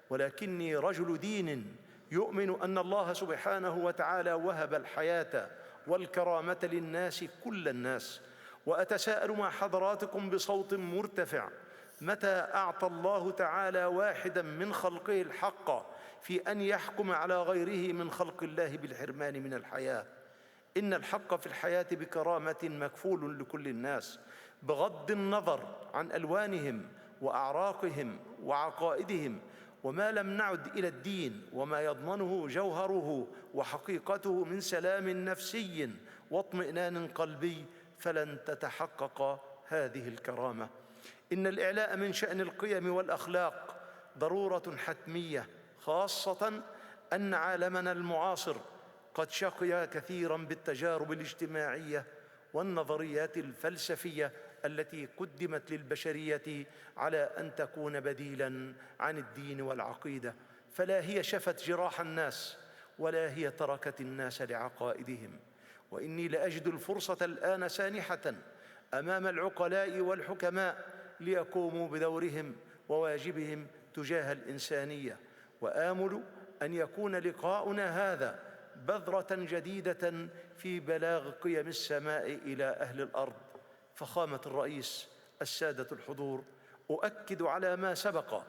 ولكني رجل دين يؤمن أن الله سبحانه وتعالى وهب الحياة والكرامة للناس كل الناس. وأتساءل مع حضراتكم بصوت مرتفع: متى أعطى الله تعالى واحدا من خلقه الحق في أن يحكم على غيره من خلق الله بالحرمان من الحياة؟ إن الحق في الحياة بكرامة مكفول لكل الناس بغض النظر عن ألوانهم وأعراقهم وعقائدهم، وما لم نعد إلى الدين وما يضمنه جوهره وحقيقته من سلام نفسي واطمئنان قلبي فلن تتحقق هذه الكرامة. إن الإعلاء من شأن القيم والأخلاق ضرورة حتمية، خاصة أن عالمنا المعاصر قد شقي كثيراً بالتجارب الاجتماعية والنظريات الفلسفية التي قدمت للبشرية على أن تكون بديلاً عن الدين والعقيدة، فلا هي شفت جراح الناس ولا هي تركت الناس لعقائدهم. وإني لأجد الفرصة الآن سانحة أمام العقلاء والحكماء ليقوموا بدورهم وواجبهم تجاه الإنسانية، وآمل أن يكون لقاؤنا هذا بذرة جديدة في بلاغ قيم السماء إلى أهل الأرض. فخامة الرئيس، السادة الحضور، أؤكد على ما سبق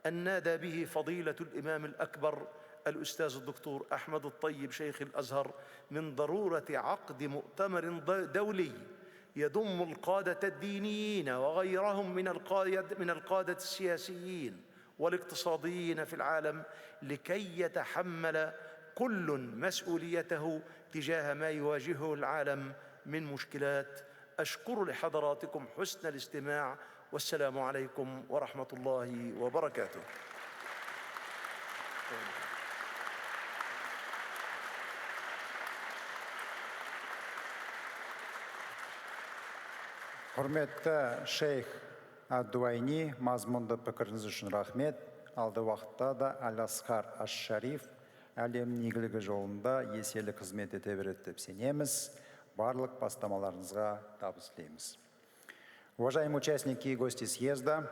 أن نادى به فضيلة الإمام الأكبر الأستاذ الدكتور أحمد الطيب شيخ الأزهر من ضرورة عقد مؤتمر دولي يضم القادة الدينيين وغيرهم من القادة السياسيين والاقتصاديين في العالم، لكي يتحمل كل مسؤوليته تجاه ما يواجهه العالم من مشكلات. أشكر لحضراتكم حسن الاستماع، والسلام عليكم ورحمة الله وبركاته. Құрметті шейх Ад-Дуайни, мазмұнды пікіріңіз үшін рахмет. Алды уақытта да Аль-Асқар Аш-Шариф әлемнің игілігі жолында еселі қызмет ете береді деп сенеміз. Барлық бастамаларыңызға табыс тілейміз. Уважаемые участники и гости съезда,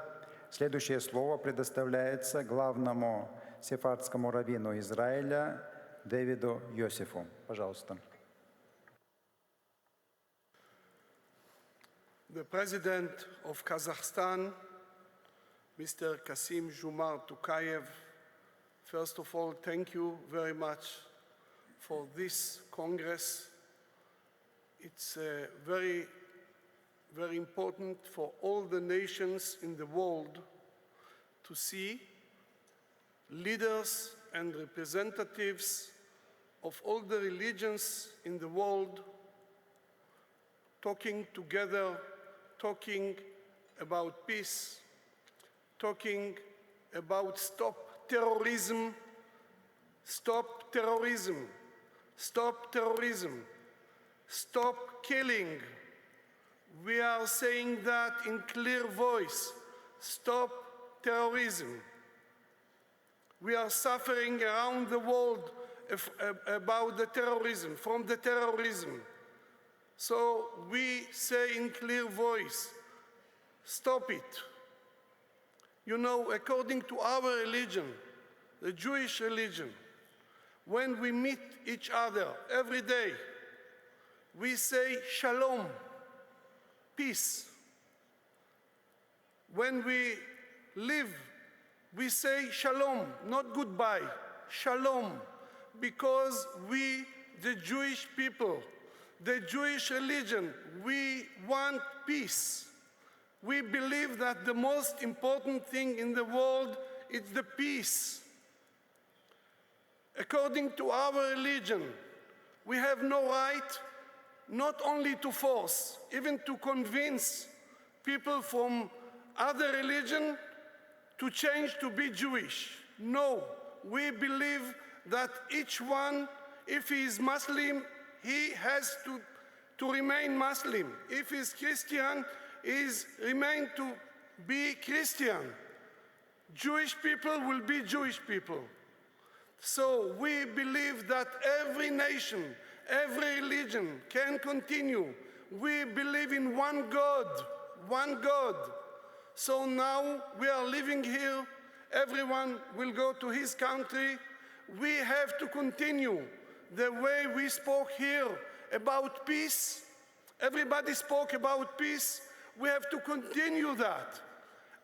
следующее слово предоставляется главному сефардскому раввину Израиля Дэвиду Йосифу. Пожалуйста. The President of Kazakhstan, Mr. Kassym-Jomart Tokayev, first of all, thank you very much for this Congress. It's very, very important for all the nations in the world to see leaders and representatives of all the religions in the world talking together, talking about peace, talking about stop terrorism, stop terrorism, stop terrorism, stop killing. We are saying that in clear voice, stop terrorism. We are suffering around the world about the terrorism, from the terrorism. So we say in clear voice, stop it. You know, according to our religion, the Jewish religion, when we meet each other every day, we say shalom, peace. When we live, we say shalom, not goodbye, shalom, because we, the Jewish people, the Jewish religion, we want peace. We believe that the most important thing in the world is the peace. According to our religion, we have no right not only to force, even to convince people from other religion to change to be Jewish. No, we believe that each one, if he is Muslim, he has to remain Muslim. If he is Christian, he remain to be Christian. Jewish people will be Jewish people. So we believe that every nation, every religion can continue. We believe in one God, one God. So now we are living here. Everyone will go to his country. We have to continue the way we spoke here about peace. Everybody spoke about peace. We have to continue that.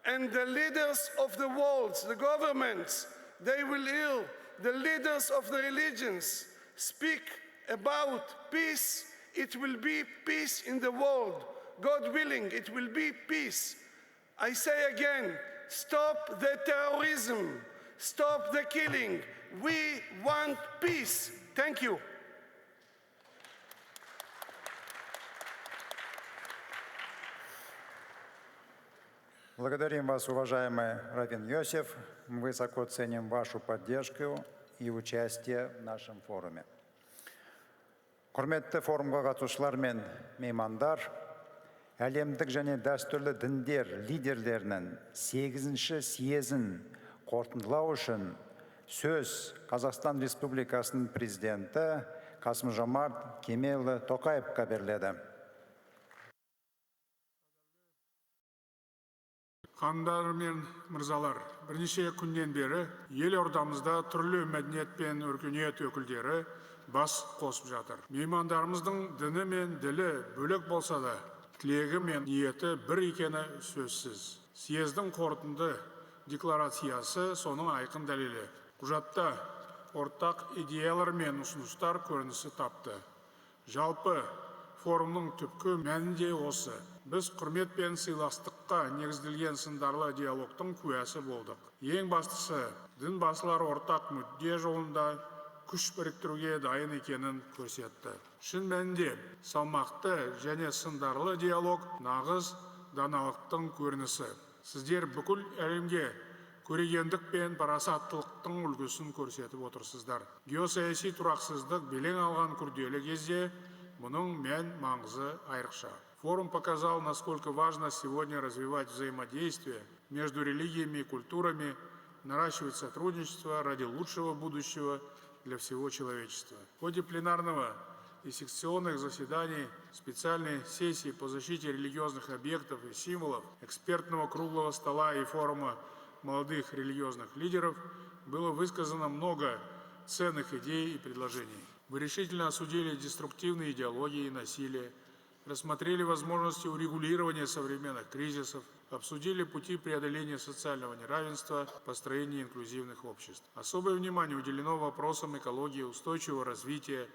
And the leaders of the world, the governments, they will hear the leaders of the religions speak about peace. It will be peace in the world. God willing, it will be peace. I say again, stop the terrorism, stop the killing. We want peace. Thank you. Благодарим вас, уважаемый раввин Йосиф. Мы высоко ценим вашу поддержку и участие в нашем форуме. Құрметті форумға қатысушылар мен меймандар, әлемдік және дәстүрлі діндер лидерлерінің VIII съезін қорытындылау үшін сөз Қазақстан Республикасының президенті Қасым-Жомарт Кемелұлы Тоқаевқа беріледі. Хандар мен мырзалар, бірнеше күннен бері елордамызда түрлі мәдениет пен өркениет өкілдері бас қосып жатыр. Меймандарымыздың діні мен ділі бөлек болса да, тілегі мен ниеті бір екені сөзсіз. Съездің қорытынды декларациясы соның айқын дәлелі. Құжатта ортақ идеялар мен ұсыныстар көрінісі тапты. Жалпы форумның түпкі мәнінде осы. Біз құрмет пен сыйластыққа негізделген сындарлы диалогтың куәсі болдық. Ең бастысы, дін басылар ортақ мүдде жолында күш біріктіруге дайын екенін көрсетті. Шын мәнінде салмақты және сындарлы диалог нағыз даналықтың көрінісі. Сіздер бүкіл әлемге көрегендік пен парасаттылықтың үлгісін көрсетіп отырсыздар. Геосаяси тұрақсыздық белең алған күрделі кезде мұның мән маңызы айрықша. Форум показал, насколько важно сегодня развивать взаимодействие между религиями и культурами, наращивать сотрудничество ради лучшего будущего для всего человечества. В ходе пленарного и секционных заседаний, специальной сессии по защите религиозных объектов и символов, экспертного круглого стола и форума молодых религиозных лидеров было высказано много ценных идей и предложений. Вы решительно осудили деструктивные идеологии и насилие, рассмотрели возможности урегулирования современных кризисов, обсудили пути преодоления социального неравенства, построения инклюзивных обществ. Особое внимание уделено вопросам экологии, устойчивого развития,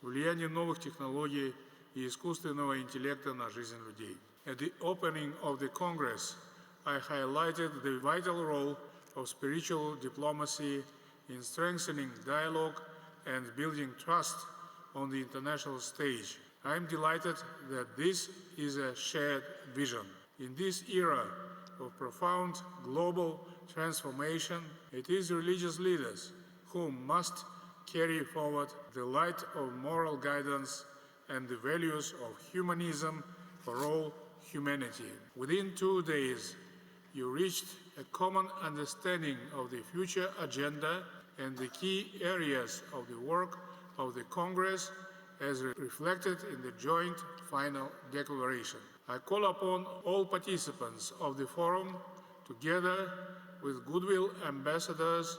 влияния новых технологий и искусственного интеллекта на жизнь людей. At the opening of the Congress, I highlighted the vital role of spiritual diplomacy in strengthening dialogue and building trust on the international stage. I am delighted that this is a shared vision. In this era of profound global transformation, it is religious leaders who must carry forward the light of moral guidance and the values of humanism for all humanity. Within 2 days, you reached a common understanding of the future agenda and the key areas of the work of the Congress as reflected in the joint final declaration. I call upon all participants of the forum, together with goodwill ambassadors,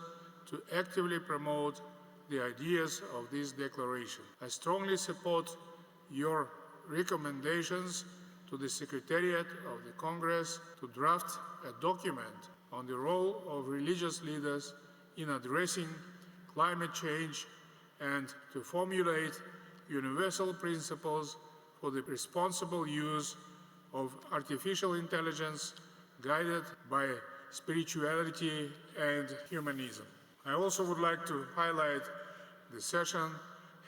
to actively promote the ideas of this declaration. I strongly support your recommendations to the Secretariat of the Congress to draft a document on the role of religious leaders in addressing climate change and to formulate universal principles for the responsible use of artificial intelligence guided by spirituality and humanism. I also would like to highlight the session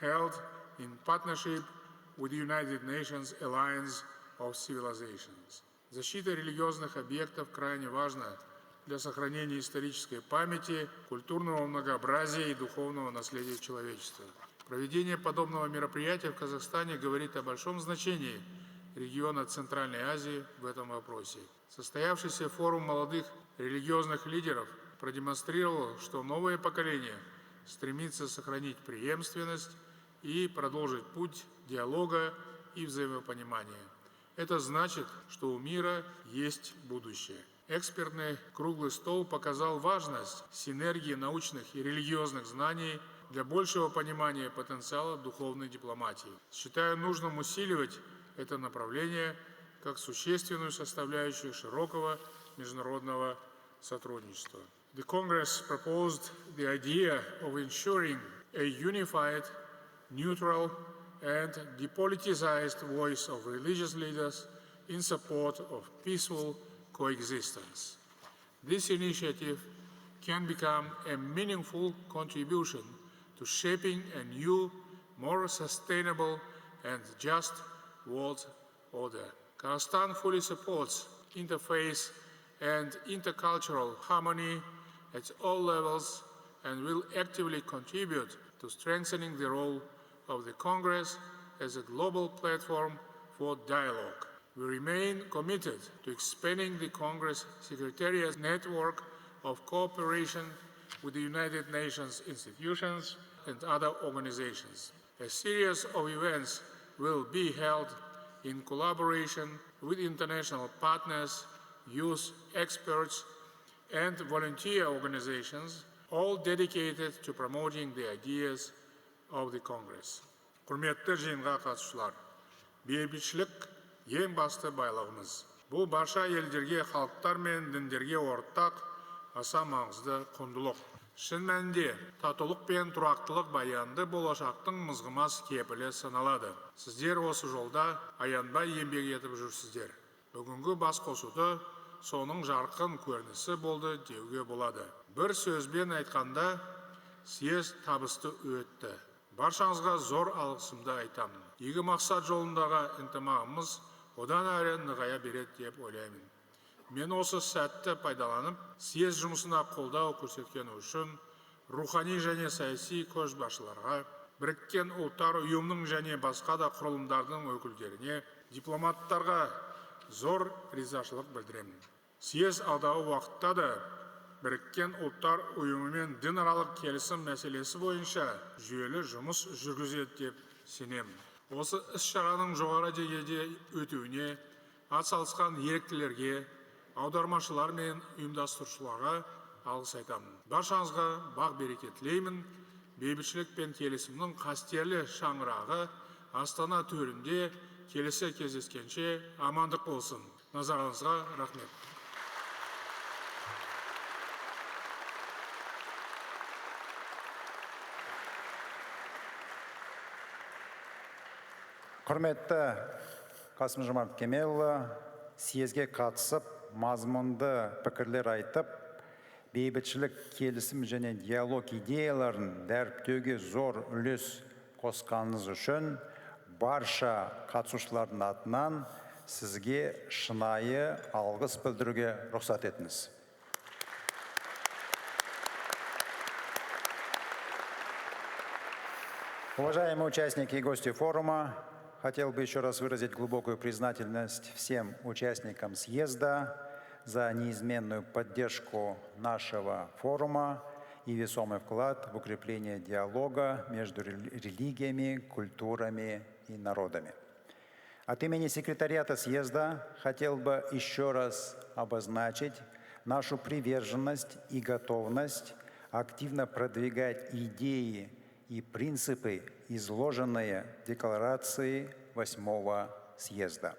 held in partnership with the United Nations Alliance of Civilizations. Защита религиозных объектов крайне важна для сохранения исторической памяти, культурного многообразия и духовного наследия человечества. Проведение подобного мероприятия в Казахстане говорит о большом значении региона Центральной Азии в этом вопросе. Состоявшийся форум молодых религиозных лидеров продемонстрировал, что новое поколение стремится сохранить преемственность и продолжить путь диалога и взаимопонимания. Это значит, что у мира есть будущее. Экспертный круглый стол показал важность синергии научных и религиозных знаний для большего понимания потенциала духовной дипломатии. Считаю нужным усиливать это направление как существенную составляющую широкого международного сотрудничества. The Congress proposed the idea of ensuring a unified, neutral, and depoliticized voice of religious leaders in support of peaceful coexistence. This initiative can become a meaningful contribution to shaping a new, more sustainable and just world order. Kazakhstan fully supports interfaith and intercultural harmony at all levels and will actively contribute to strengthening the role of the Congress as a global platform for dialogue. We remain committed to expanding the Congress Secretariat's network of cooperation with the United Nations institutions and other organizations. A series of events will be held in collaboration with international partners, youth experts, and volunteer organizations, all dedicated to promoting the ideas of the Congress. Құрметті жиынға қатысушылар, бейбітшілік ең басты байлығымыз. Бұл барша елдерге, халықтар мен діндерге ортақ аса маңызды құндылық. Шын мәнінде татулық пен тұрақтылық баянды болашақтың мызғымас кепілі саналады. Сіздер осы жолда аянбай еңбек етіп жүрсіздер. Бүгінгі бас қосуды соның жарқын көрінісі болды деуге болады. Бір сөзбен айтқанда, съезд табысты өтті. Баршаңызға зор алғысымды айтамын. Игі мақсат жолындағы ынтымағымыз одан әрі нығая береді деп ойлаймын. Мен осы сәтті пайдаланып, съезд жұмысына қолдау көрсеткен үшін рухани және саяси көшбасшыларға, біріккен ұлттар ұйымының және басқа да құрылымдардың өкілдеріне, дипломаттарға зор ризашылық білдіремін. Съезд алдағы уақытта да біріккен ұлттар ұйымымен дінаралық келісім мәселесі бойынша жүйелі жұмыс жүргізеді деп сенемін. Осы іс-шараның жоғары деңгейде өтуіне атсалысқан еріктілерге, аудармашылар мен ұйымдастырушыларға алғыс айтамын. Баршаңызға бақ-береке тілеймін. Бейбітшілік пен келісімнің қастерлі шаңырағы Астана төрінде келесі кездескенше амандық болсын. Назарыңызға рахмет. Құрметті Қасым-Жомарт Кемелұлы, съезге қатысып, мазмұнды пікірлер айтып, бейбітшілік, келісім және диалог идеяларын дәріптеуге зор үлес қосқаныңыз үшін барша қатысушылардың атынан сізге шынайы алғыс білдіруге рұқсат етіңіз. Уважаемые участники и гости форума, хотел бы еще раз выразить глубокую признательность всем участникам съезда за неизменную поддержку нашего форума и весомый вклад в укрепление диалога между религиями, культурами и народами. От имени секретариата съезда хотел бы еще раз обозначить нашу приверженность и готовность активно продвигать идеи и принципы, изложенные в декларации VIII Съезда.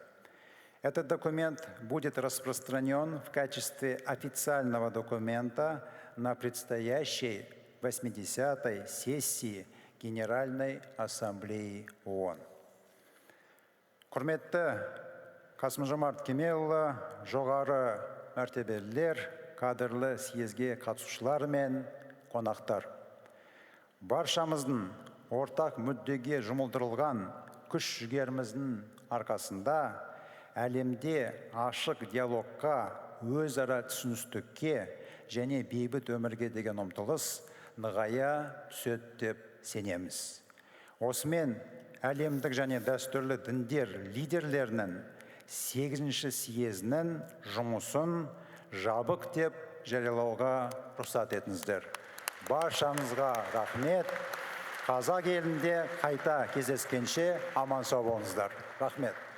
Этот документ будет распространен в качестве официального документа на предстоящей 80-й сессии Генеральной Ассамблеи ООН. Құрметті Қасым-Жомарт Кемелұлы, жоғары мәртебелілер, қадірлі съезге қатысушылар мен қонақтар. Баршамыздың ортақ мүддеге жұмылдырылған күш-жігеріміздің арқасында әлемде ашық диалогқа, өзара түсіністікке және бейбіт өмірге деген ұмтылыс нығая түседі деп сенеміз. Осымен әлемдік және дәстүрлі діндер лидерлерінің VIII съезінің жұмысын жабық деп жариялауға рұқсат етіңіздер. Баршаңызға рахмет. Қазақ елінде қайта кездескенше аман сау болыңыздар. Рахмет.